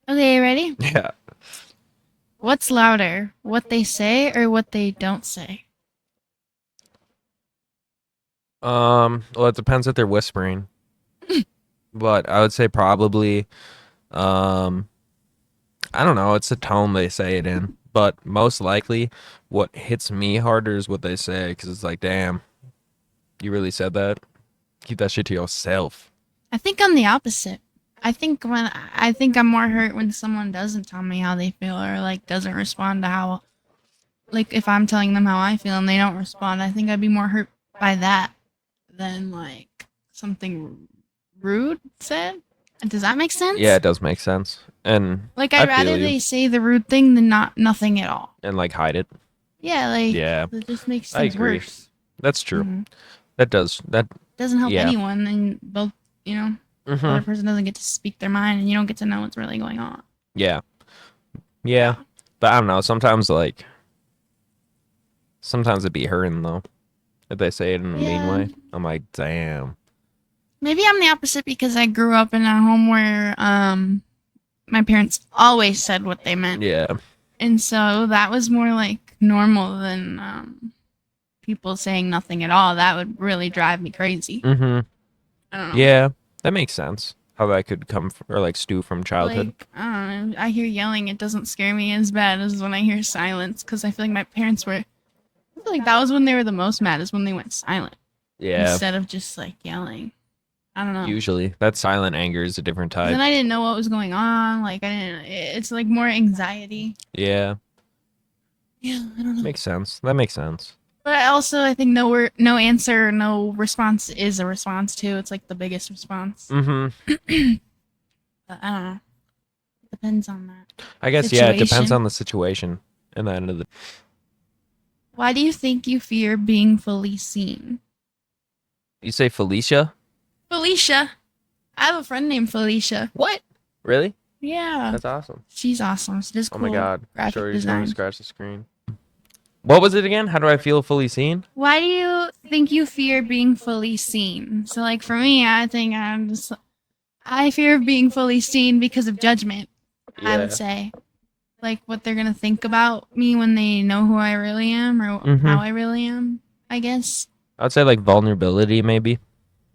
Okay, ready? Yeah. What's louder, what they say or what they don't say? Well, it depends if they're whispering, but I would say probably, um, I don't know, it's the tone they say it in, but most likely what hits me harder is what they say, because it's like, damn, you really said that? Keep that shit to yourself. I think I'm the opposite. I think I'm more hurt when someone doesn't tell me how they feel or like doesn't respond to how like if I'm telling them how I feel and they don't respond, I think I'd be more hurt by that than like something rude said. Does that make Yeah, sense? it does make sense. And Like I I'd feel rather you. they say the rude thing than not nothing at all. And like hide it. Yeah, like Yeah, it just makes I things agree. worse. That's true. Mm-hmm. That, Doesn't help yeah. anyone, and both you know the Mm-hmm. other person doesn't get to speak their mind, and you don't get to know what's really going on. Yeah. Yeah. Yeah. But I don't know, sometimes it'd be hurting though. If they say it in a mean Yeah. way, I'm like, damn. Maybe I'm the opposite because I grew up in a home where my parents always said what they meant, Yeah. and so that was more like normal than people saying nothing at all. That would really drive me crazy. Mm-hmm. I don't know. Yeah. That makes sense. How that could come from, or like stew from childhood. Like I don't know. I hear yelling. It doesn't scare me as bad as when I hear silence because I feel like my parents were. I feel like that was when they were the most mad, is when they went silent Yeah. instead of just like yelling. I don't know. Usually, that silent anger is a different Because then type. I didn't know what was going on. Like I didn't. It's like more anxiety. Yeah. Yeah, I don't know. Makes sense. That makes sense. But also, I think no answer, no response is a response too. It's like the biggest response. Mm-hmm. But I don't know. Depends on that I guess, yeah, it depends situation. on the situation. And the end of the. Why do you think you fear being fully seen? You say Felicia? Felicia. I have a friend named Felicia. What? Really? Yeah. That's awesome. She's awesome. She does Oh my cool god. graphic Shorty's going to design. scratch the screen. What was it again? How do I feel fully seen? Why do you think you fear being fully seen? So, like for me, I fear being fully seen because of judgment. I would Yeah. say, like what they're gonna think about me when they know who I really am or Mm-hmm. how I really am. I guess I'd say like vulnerability, maybe.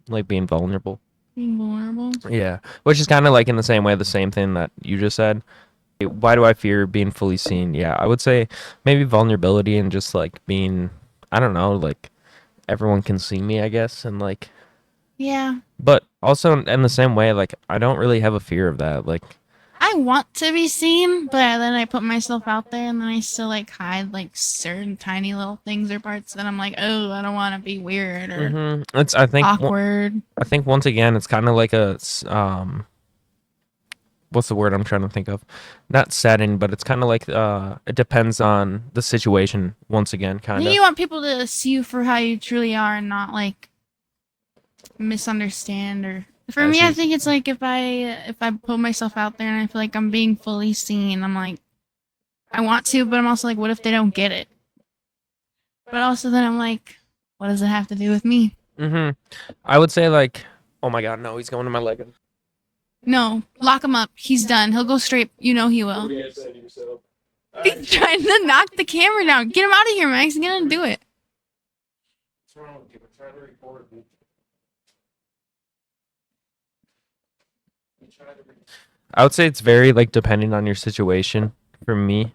Like being vulnerable. being vulnerable. Yeah. Which is kind of like in the same way, the same thing that you just said. Why do I fear being fully seen? Yeah, I would say maybe vulnerability and just like being, I don't know, like everyone can see me, I guess, and like, Yeah, but also in the same way, like I don't really have a fear of that. Like, I want to be seen, but then I put myself out there, and then I still like hide like certain tiny little things or parts that I'm like, oh, I don't want to be weird or it's awkward. I think once again, it's kind of like what's the word I'm trying to think of? Not setting, but it's kind of like it depends on the situation. Once again, I kind think of. you want people to see you for how you truly are, and not like misunderstand or. For As me, I you, think it's like if I put myself out there and I feel like I'm being fully seen, I'm like I want to, but I'm also like, what if they don't get it? But also then I'm like, what does it have to do with me? hmm I would say like, oh my god, no, he's going to my leg. No, lock him up. He's done. He'll go straight. You know he will. He's trying to knock the camera down. Get him out of here, Max. He's gonna do it. I would say it's very like depending on your situation for me,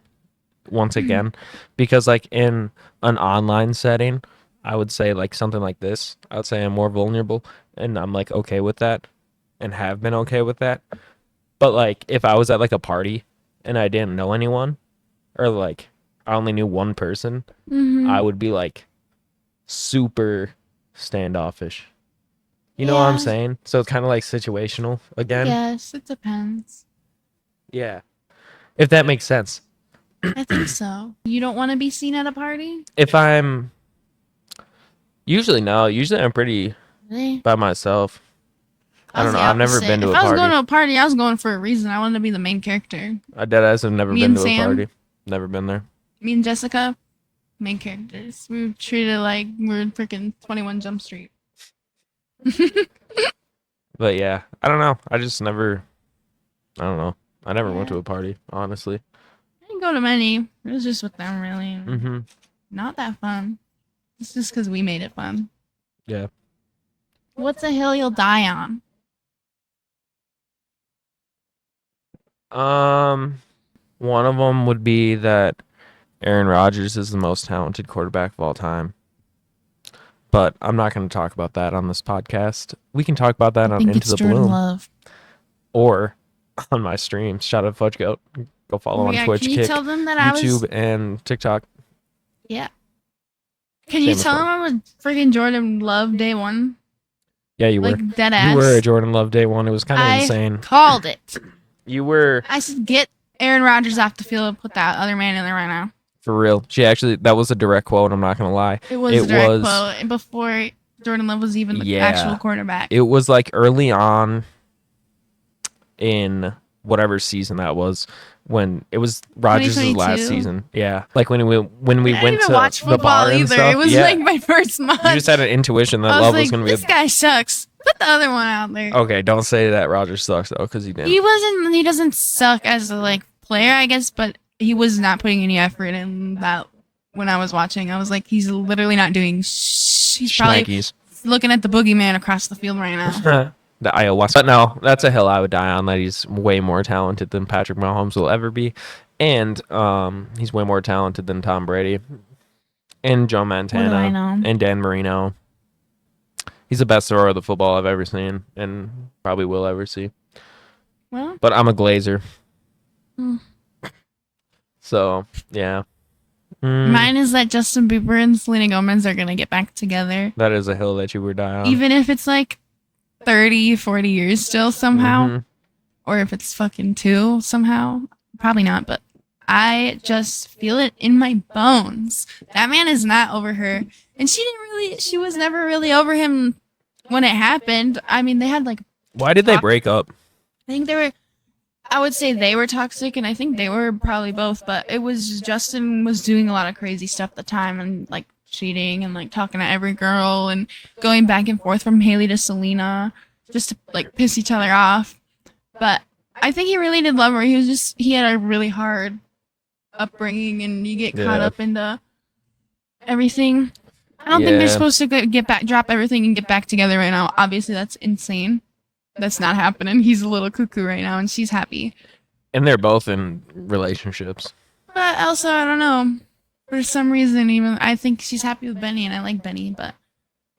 once again, because like in an online setting, I would say like something like this. I would say I'm more vulnerable and I'm like okay with that and have been okay with that. But like if I was at like a party and I didn't know anyone or like I only knew one person, Mm-hmm. I would be like super standoffish. You know what I'm Yeah, saying? So it's kind of like situational I again. guess it depends. Yeah. If that makes sense. I think so. You don't want to be seen at a party? If I'm usually no, usually I'm pretty Really? by myself. I I was don't the know. I've never opposite. been to If a I was going party. to a party, I was going for a reason. I wanted to be the main character. I deadass have never Me been and to a Sam, party. Never been there. me and Jessica, main characters. We were treated like we were freaking 21 Jump Street. But yeah, I don't know. I just never. I don't know. I never went Yeah. to a party, honestly. I didn't go to many. It was just with them, really. Mm-hmm. Not that fun. It's just because we made it fun. Yeah. What's a hill you'll die on? One of them would be that Aaron Rodgers is the most talented quarterback of all time. But I'm not going to talk about that on this podcast. We can talk about that I on think Into it's the Jordan Bloom Love. or on my streams. Shout out Fudge Goat. Go follow on Yeah, Twitch, can you Kick, tell them that I was? YouTube, and TikTok. Yeah. Can you Same as tell well. them I was freaking Jordan Love day one? Yeah, you were. Like dead ass. You were a Jordan Love day one. It was kind of I insane. called it. You were I said, get Aaron Rodgers off the field and put that other man in there right now. for real. That was a direct quote. I'm not going to lie. It was a direct quote before Jordan Love was even the actual quarterback. It was like early on in whatever season that was when it was Rodgers' last 2022? season. Yeah, like when we I went didn't to even watch the football bar and either. stuff. It was yeah. like my first month. You just had an intuition that I Love was was like, going to be this guy sucks. Put the other one out there. Okay, don't say that Rodgers sucks though, because he didn't. He doesn't suck as a like player, I guess, but he was not putting any effort in that when I was watching. I was like, he's literally not doing he's probably Schnikes. looking at the boogeyman across the field right now. The Iowa. But no, that's a hill I would die on. That he's way more talented than Patrick Mahomes will ever be, and he's way more talented than Tom Brady, and Joe What do I Montana, know? and Dan Marino. He's the best thrower of the football I've ever seen, and probably will ever see. Well, But I'm a Glazer, Hmm. so yeah. mine is that Justin Bieber and Selena Gomez are gonna get back together. That is a hill that you would die on. Even if it's like 30, 40 years still somehow. Mhm. Or if it's fucking 2 somehow. Probably not, but I just feel it in my bones. That man is not over her. And she was never really over him when it happened. I mean, they had like, Why did they break up? I think I would say they were toxic, and I think they were probably both, but it was Justin was doing a lot of crazy stuff at the time and like cheating and like talking to every girl and going back and forth from Haley to Selena just to like piss each other off. But I think he really did love her. He had a really hard upbringing, and you get caught Yeah. up into everything. I don't think they're Yeah. supposed to get back, drop everything and get back together right now. Obviously, that's insane. That's not happening. He's a little cuckoo right now, and she's happy. And they're both in relationships. But also, I don't know. For some reason, even I think she's happy with Benny, and I like Benny, but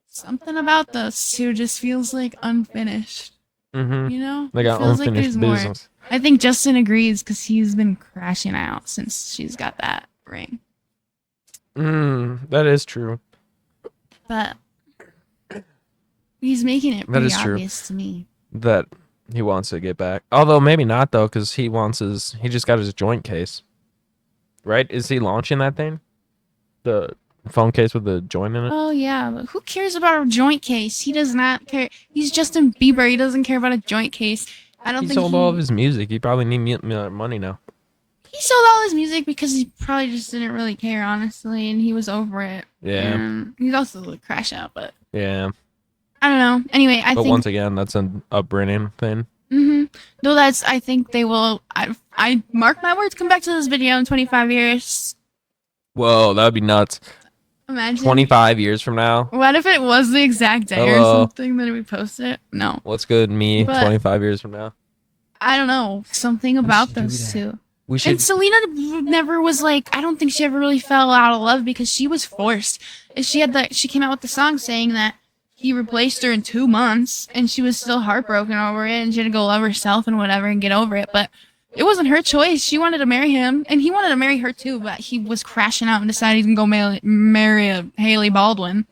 something about those two just feels like unfinished. Mm-hmm. You know, They got It feels like unfinished there's more. business. I think Justin agrees because he's been crashing out since she's got that ring. That is true. But he's making it That pretty is true. obvious to me. That he wants to get back. Although maybe not though, because he just got his joint case. Right? Is he launching that thing? The phone case with the joint in it? Oh yeah, but who cares about a joint case? He does not care. He's Justin Bieber. He doesn't care about a joint case. I don't He think sold all of his music. He probably need money now. he sold all his music because he probably just didn't really care, honestly, and he was over it. Yeah. And he's also a crash out, but Yeah. I don't know. Anyway, I But think once again, that's an upbringing thing. No, I think they will. I mark my words. Come back to this video in 25 years. Whoa, that would be nuts. Imagine 25 years from now. What if it was the exact day or Hello. something that we posted? No, What's good, me, But- 25 years from now? I don't know. Something about should do those that. two. We should. And Selena never was like. I don't think she ever really fell out of love because she was forced. She came out with the song saying that he replaced her in 2 months, and she was still heartbroken over it, and she had to go love herself and whatever and get over it. But it wasn't her choice. She wanted to marry him, and he wanted to marry her too. But he was crashing out and decided he's gonna go marry a Haley Baldwin.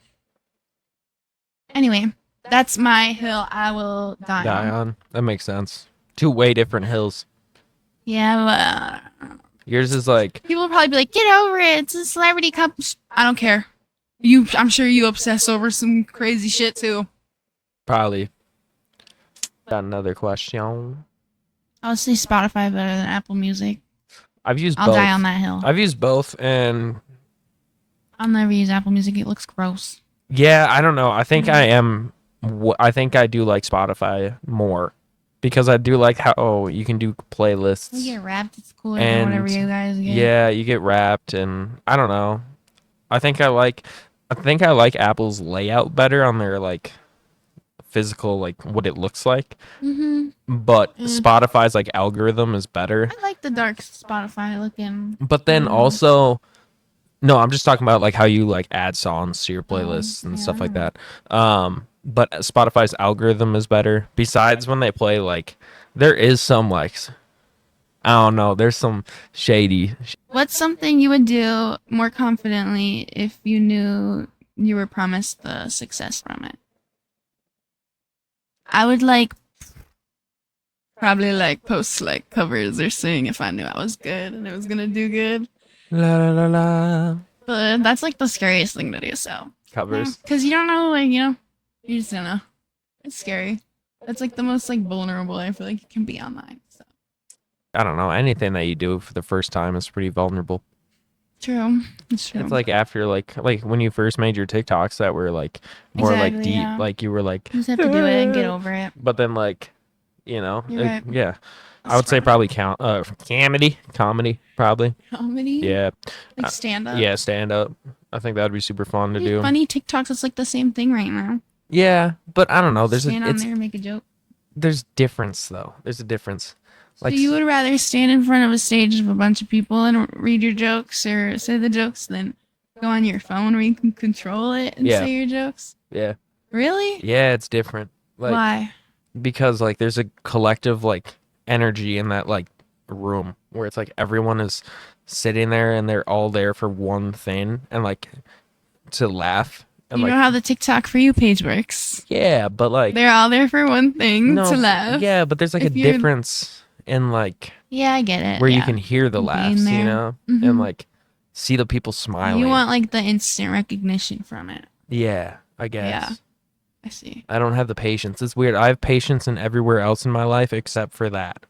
Anyway, that's my hill. I will die Die on. on. That makes sense. Two way different hills. Yeah, but Yours is like, people will probably be like, "Get over it. It's a celebrity couple." I don't care. I'm sure you obsess over some crazy shit too. probably. Got another question. I'll say Spotify better than Apple Music. I've used I'll both. die on that hill. I've used both, and I'll never use Apple Music. It looks gross. yeah, I don't know. I think I am. I think I do like Spotify more. because I do like how you can do playlists. We get wrapped. It's cooler than whatever And you guys get. yeah, you get wrapped, and I don't know. I think I like Apple's layout better on their like physical, like what it looks like. Mm-hmm. But Mm. Spotify's like algorithm is better. I like the dark Spotify looking. But then Mm. also, no, I'm just talking about like how you like add songs to your Oh, playlists and stuff like yeah. that. But Spotify's algorithm is better. Besides when they play like, there is some like, I don't know, there's some shady. What's something you would do more confidently if you knew you were promised the success from it? I would like probably like post like covers or sing if I knew I was good and it was gonna do good. La la la la. But that's like the scariest thing to do. So Covers. because you don't know, like you just don't know. It's scary. That's like the most like vulnerable I feel like you can be online. So I don't know. Anything that you do for the first time is pretty vulnerable. true. It's true. It's like after like when you first made your TikToks that were like more like Exactly, deep, yeah. like you were like, You just have to do it and get over it. but then like, you know, You're right. yeah. I would say probably comedy probably. Comedy. Yeah, Like stand up. yeah, stand up. I think that would be super fun to do. Funny TikToks. It's like the same thing right now. Yeah, but I don't know. Stand on there and make a joke. There's difference though. There's a difference. Like So you would rather stand in front of a stage of a bunch of people and read your jokes or say the jokes than go on your phone where you can control it and Yeah. say your jokes? yeah, Really? yeah, it's different. Like Why? because like there's a collective like energy in that like room where it's like everyone is sitting there and they're all there for one thing and like to laugh and You like know how the TikTok for you page works. yeah, but like They're all there for one thing no, to laugh. yeah, but there's like a If you're- difference in like Yeah, I get it. where you yeah. can hear the Being laughs, you there. know, Mhm. and like see the people smiling. You want like the instant recognition from it. yeah, I guess. Yeah. I see. I don't have the patience. It's weird. I have patience in everywhere else in my life except for that.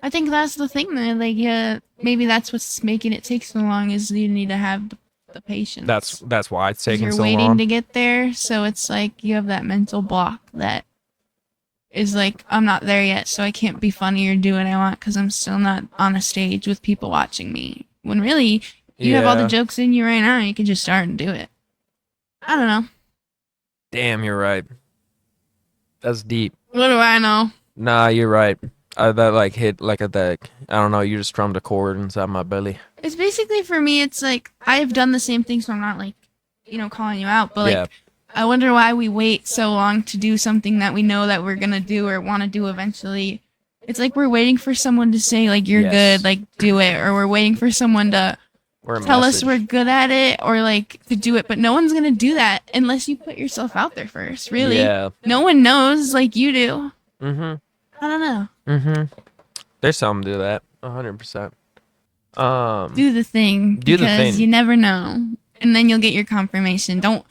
I think that's the thing that like yeah, maybe that's what's making it take so long is you need to have the patience. That's why it's 'Cause taking you're so waiting long. to get there, so it's like you have that mental block that is like I'm not there yet, so I can't be funny or do what I want because I'm still not on a stage with people watching me. When really you have all the Yeah. jokes in you right now, you can just start and do it. I don't know. Damn, you're right. That's deep. What do I know? Nah, you're right. That like hit like I don't know. You just strummed a chord inside my belly. It's basically for me. It's like I've done the same thing, so I'm not like calling you out, but like. Yeah. I wonder why we wait so long to do something that we know that we're gonna do or want to do eventually. It's like we're waiting for someone to say like you're Yes. good, like do it, or we're waiting for someone to Or a tell us message. we're good at it or like to do it, but no one's gonna do that unless you put yourself out there first. Really, Yeah. no one knows like you do. Mhm. I don't know. Mhm. There's something to that. 100%. Do the thing Do the because thing. you never know, and then you'll get your confirmation. Don't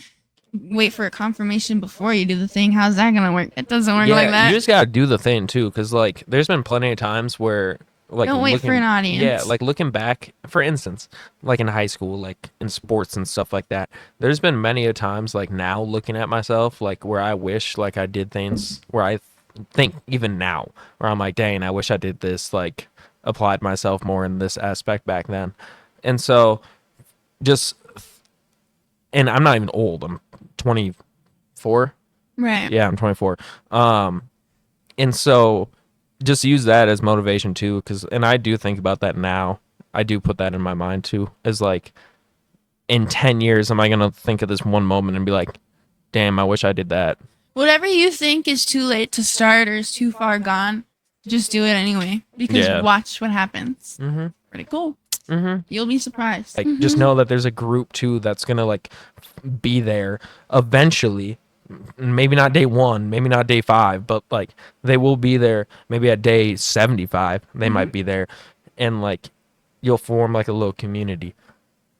wait for a confirmation before you do the thing. How's that gonna work? It doesn't work Yeah, like that. you just gotta do the thing too, because like there's been plenty of times where like Don't wait for an audience. Yeah, like looking back, for instance, like in high school, like in sports and stuff like that. There's been many a times like now looking at myself, like where I wish like I did things where I think even now where I'm like, dang, I wish I did this, like applied myself more in this aspect back then. And so just and I'm not even old. I'm 24. Right. Yeah, I'm 24. And so just use that as motivation too, and I do think about that now. I do put that in my mind too, as like in 10 years, am I gonna think of this one moment and be like, damn, I wish I did that. Whatever you think is too late to start or is too far gone, just do it anyway. Because Yeah. watch what happens. Mm-hmm. Pretty cool. Mm-hmm. You'll be surprised. Like just know that there's a group too that's gonna like be there eventually. Maybe not day 1, maybe not day 5, but like they will be there. Maybe at day 75, they might be there, and like you'll form like a little community.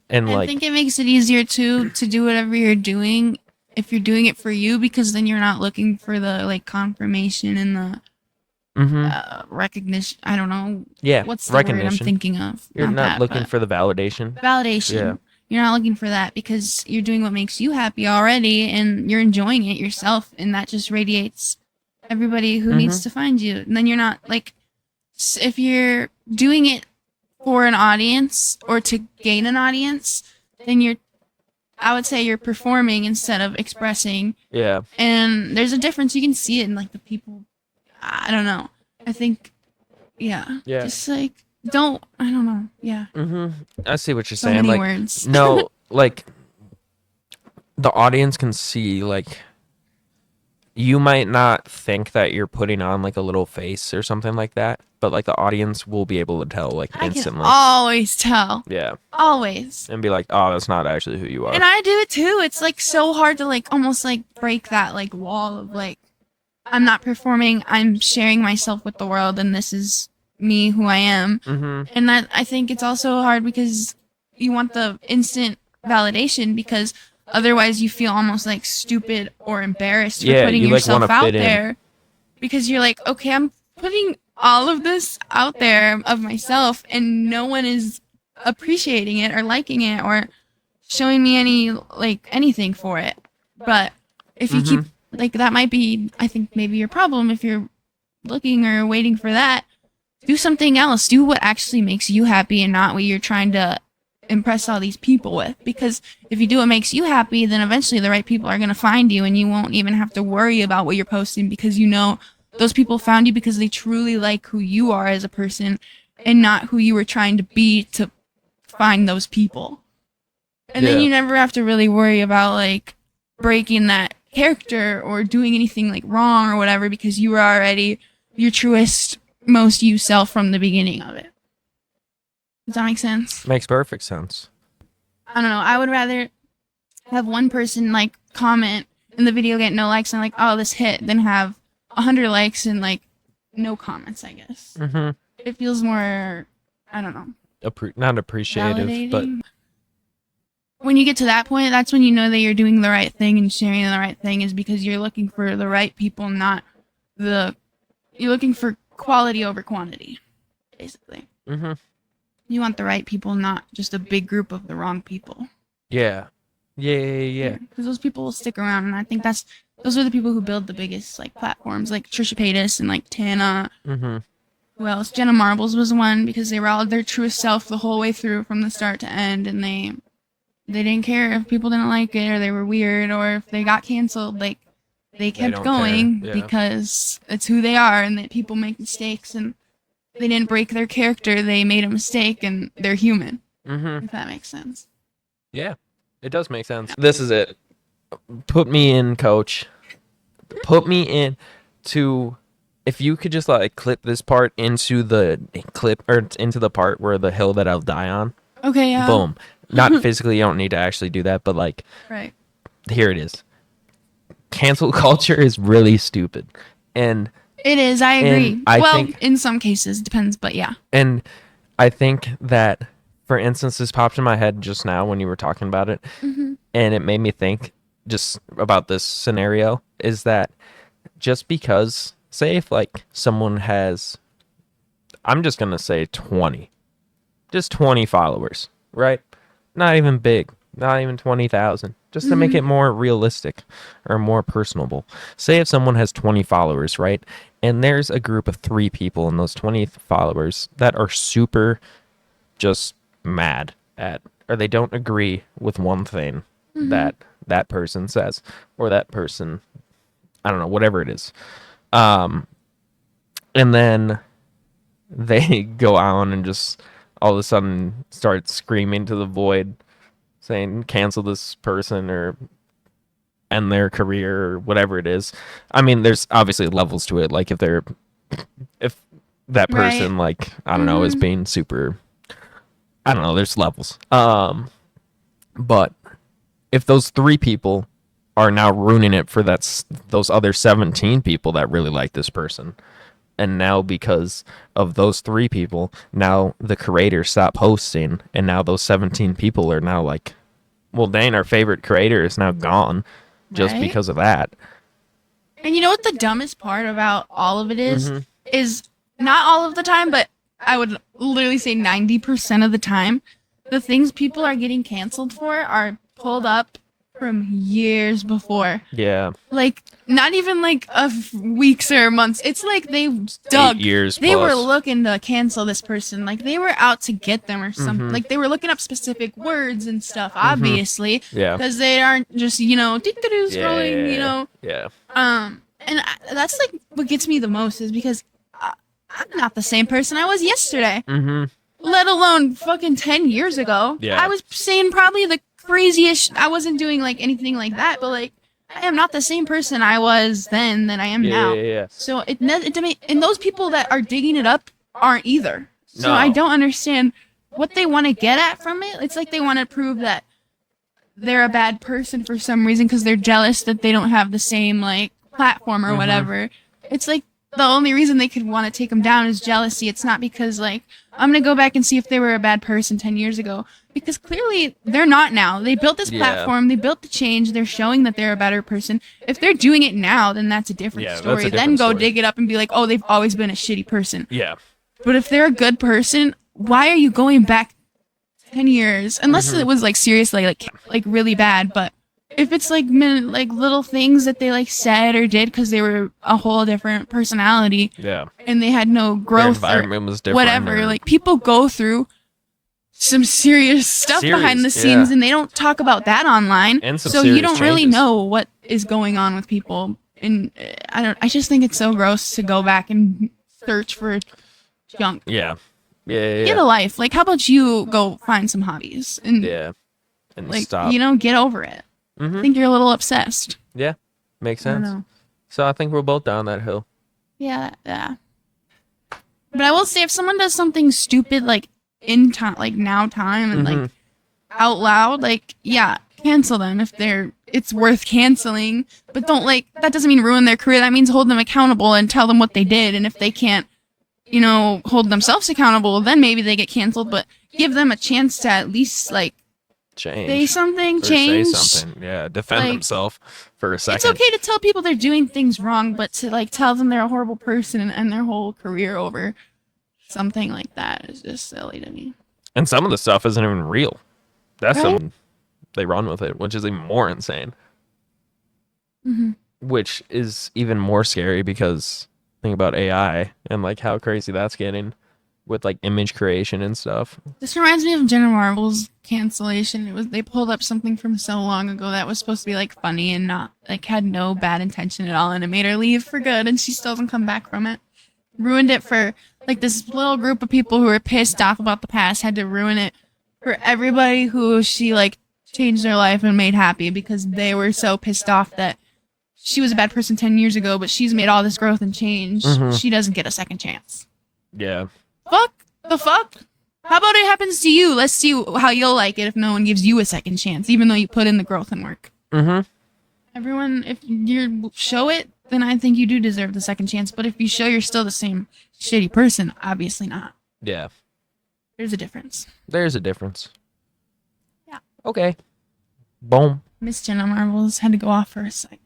And I like think it makes it easier too to do whatever you're doing if you're doing it for you because then you're not looking for the like confirmation and the recognition. I don't know. yeah, What's the word I'm recognition. thinking of? You're not that, looking but for the validation. validation. Yeah. You're not looking for that because you're doing what makes you happy already and you're enjoying it yourself and that just radiates everybody who needs to find you. And then you're not like, if you're doing it for an audience or to gain an audience, then I would say you're performing instead of expressing. Yeah. And there's a difference. You can see it in like the people. I don't know. I think, yeah. Yeah. Just like, I don't know. Yeah. I see what you're So saying. many Like, words. no, like the audience can see, like, you might not think that you're putting on like a little face or something like that, but like the audience will be able to tell like I can instantly. always tell. Yeah. Always. And be like, oh, that's not actually who you are. And I do it too. It's like so hard to like almost like break that like wall of like, I'm not performing, I'm sharing myself with the world, and this is me, who I am. And that, I think it's also hard because you want the instant validation, because otherwise you feel almost like stupid or embarrassed for Yeah, putting you, like, yourself wanna out fit in. there, because you're like, okay, I'm putting all of this out there of myself and no one is appreciating it or liking it or showing me any like anything for it. But if you keep like, that might be, I think, maybe your problem. If you're looking or waiting for that, do something else. Do what actually makes you happy and not what you're trying to impress all these people with. Because if you do what makes you happy, then eventually the right people are going to find you, and you won't even have to worry about what you're posting, because you know those people found you because they truly like who you are as a person and not who you were trying to be to find those people. And then Yeah. you never have to really worry about like breaking that character or doing anything like wrong or whatever, because you were already your truest, most you self from the beginning of it. Does that make sense? Makes perfect sense. I don't know. I would rather have one person like comment in the video get no likes and like, oh, this hit, than have 100 likes and like no comments, I guess. It feels more, I don't know, Not appreciative, but validating. When you get to that point, that's when you know that you're doing the right thing and sharing the right thing, is because you're looking for the right people, you're looking for quality over quantity, basically. You want the right people, not just a big group of the wrong people. yeah. Because those people will stick around, and I think those are the people who build the biggest like platforms, like Trisha Paytas and like Tana. Who else? Jenna Marbles was one, because they were all their truest self the whole way through, from the start to end, and they didn't care if people didn't like it or they were weird or if they got canceled. Like, they kept don't going care, yeah. because it's who they are, and that people make mistakes, and they didn't break their character. They made a mistake, and they're human. If that makes sense. Yeah, it does make sense. This is it. Put me in, coach. Put me in to, if you could just like clip this part into the clip, or into the part where the hill that I'll die on. Okay, yeah. Boom. Not physically, you don't need to actually do that, but like, Right. here it is. Cancel culture is really stupid. And It is, I agree. And I well, think- in some cases, depends, but yeah. And I think that, for instance, this popped in my head just now when you were talking about it, and it made me think just about this scenario, is that just because, say if like someone has, I'm just going to say 20, just 20 followers, right? Not even big, not even 20,000, just to make it more realistic or more personable. Say if someone has 20 followers, right? And there's a group of 3 people in those 20 followers that are super just mad at, or they don't agree with one thing that that person says, or that person, I don't know, whatever it is. And then they go on and just all of a sudden start screaming to the void, saying cancel this person or end their career or whatever it is. I mean, there's obviously levels to it. Like if that person, Right. like, I don't know, is being super, I don't know, there's levels. But if those 3 people are now ruining it for those other 17 people that really like this person, and now because of those 3 people, now the creator stopped posting, and now those 17 people are now like, well, dang, our favorite creator is now gone just Right. because of that. And you know what the dumbest part about all of it is not all of the time, but I would literally say 90% of the time, the things people are getting canceled for are pulled up from years before. Yeah. Like, not even like weeks or months. It's like they dug. 8 years They were plus. looking to cancel this person. Like, they were out to get them or something. Mhm. Like, they were looking up specific words and stuff, obviously. Yeah. Because they aren't just, doo-doo-doo scrolling, Yeah. And that's like what gets me the most is because I'm not the same person I was yesterday, Mm-hmm. let alone fucking 10 years ago. Yeah. I was saying probably the craziest. I wasn't doing like anything like that, but like I am not the same person I was then than I am now. Yeah. So and those people that are digging it up aren't either. So No. I don't understand what they want to get at from it. It's like they want to prove that they're a bad person for some reason because they're jealous that they don't have the same like platform or whatever. It's like the only reason they could want to take them down is jealousy. It's not because like I'm gonna go back and see if they were a bad person 10 years ago because clearly they're not now. They built this Yeah. platform. They built the change. They're showing that they're a better person. If they're doing it now, then that's a different Yeah, that's a story. Then different go story. dig it up and be like, oh, they've always been a shitty person. Yeah. But if they're a good person, why are you going back 10 years? Unless it was like seriously like really bad, but if it's like like little things that they like said or did because they were a whole different personality Yeah. and they had no Their growth or environment was different. whatever, or- like people go through some serious stuff behind the Serious, scenes yeah. and they don't talk about that online. And some So you serious don't really changes. know what is going on with people. And I just think it's so gross to go back and search for junk. Yeah. Yeah. Get a life. Like, how about you go find some hobbies and Yeah. And like stop. get over it. I Mm-hmm. think you're a little obsessed. Yeah. Makes I don't sense. know. So I think we're both down that hill. Yeah. But I will say, if someone does something stupid like in time, like now time, and like out loud, like cancel them if it's worth canceling. But don't that doesn't mean ruin their career. That means hold them accountable and tell them what they did. And if they can't, hold themselves accountable, then maybe they get canceled. But give them a chance to at least like Change. say something, Or change. Say something. Yeah. Defend Like, himself for a second. It's okay to tell people they're doing things wrong, but to like tell them they're a horrible person and end their whole career over something like that is just silly to me. And some of the stuff isn't even real. That's Right? some they run with it, which is even more insane. Mhm. Which is even more scary because think about AI and like how crazy that's getting with like image creation and stuff. This reminds me of Jenna Marbles cancellation. They pulled up something from so long ago that was supposed to be like funny and not like had no bad intention at all, and it made her leave for good, and she still hasn't come back from it. Ruined it for like this little group of people who were pissed off about the past, had to ruin it for everybody who she like changed their life and made happy because they were so pissed off that she was a bad person 10 years ago, but she's made all this growth and change. Mhm. She doesn't get a second chance. Yeah. Fuck the fuck? How about it happens to you? Let's see how you'll like it if no one gives you a second chance, even though you put in the growth and work. Mm-hmm. Everyone, if you show it, then I think you do deserve the second chance. But if you show you're still the same shitty person, obviously not. Yeah. There's a difference. There's a difference. Yeah. Okay. Boom. Miss Jenna Marbles had to go off for a sec.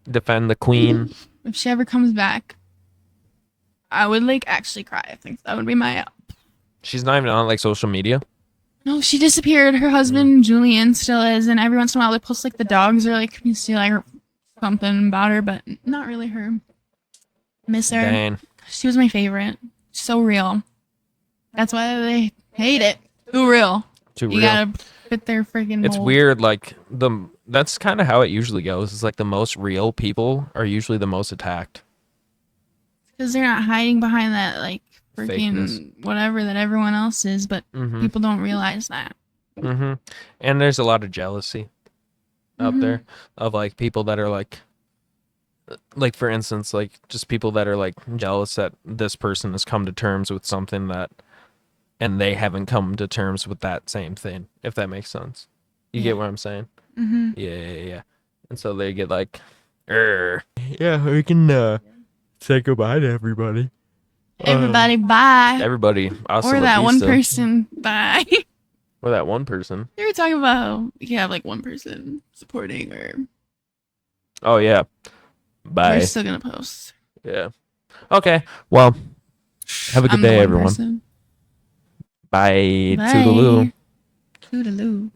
Defend the queen. If she ever comes back, I would like actually cry. I think that would be my. She's not even on like social media. No, she disappeared. Her husband Julian still is, and every once in a while they post like the dogs or like you see like something about her, but not really her. Miss her. Dang. She was my favorite. So real. That's why they hate it. Too real. Too You real. gotta fit their friggin' It's mold. weird, like that's kind of how it usually goes. It's like the most real people are usually the most attacked. Because they're not hiding behind that like freaking Fakeness. whatever that everyone else is, but Mm-hmm. people don't realize that. Mm-hmm. And there's a lot of jealousy out Mhm. there of like people that are like for instance, like just people that are like jealous that this person has come to terms with something that and they haven't come to terms with that same thing, if that makes sense. You Yeah. get what I'm saying? Mm-hmm. Yeah. And so they get like, yeah, we can say goodbye to everybody. Everybody, bye. Everybody. Hasta Or la that one vista. person, bye. Or that one person. They were talking about how you have like one person supporting, or Oh, yeah. Bye. they're still gonna post. Yeah. Okay. Well, have a good I'm the day, one everyone. person. Bye. Bye. Toodaloo. Toodaloo.